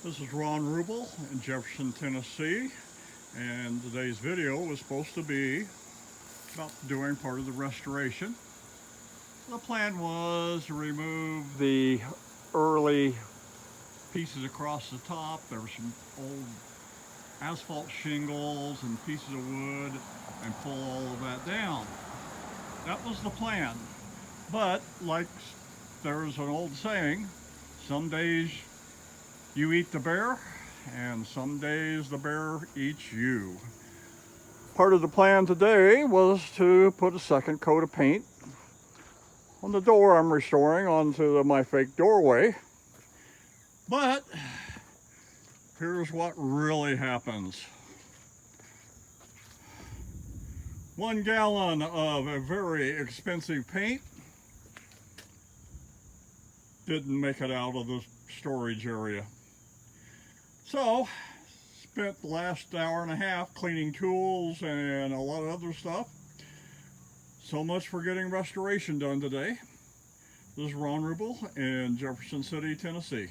This is Ron Rubel in Jefferson, Tennessee, and today's video was supposed to be about doing part of the restoration. The plan was to remove the early pieces across the top. There were some old asphalt shingles and pieces of wood, and pull all of that down. That was the plan. But like there's an old saying, some days you eat the bear, and some days the bear eats you. Part of the plan today was to put a second coat of paint on the door I'm restoring onto my fake doorway. But here's what really happens. 1 gallon of a very expensive paint didn't make it out of the storage area. So, spent the last hour and a half cleaning tools and a lot of other stuff. So much for getting restoration done today. This is Ron Rubel in Jefferson City, Tennessee.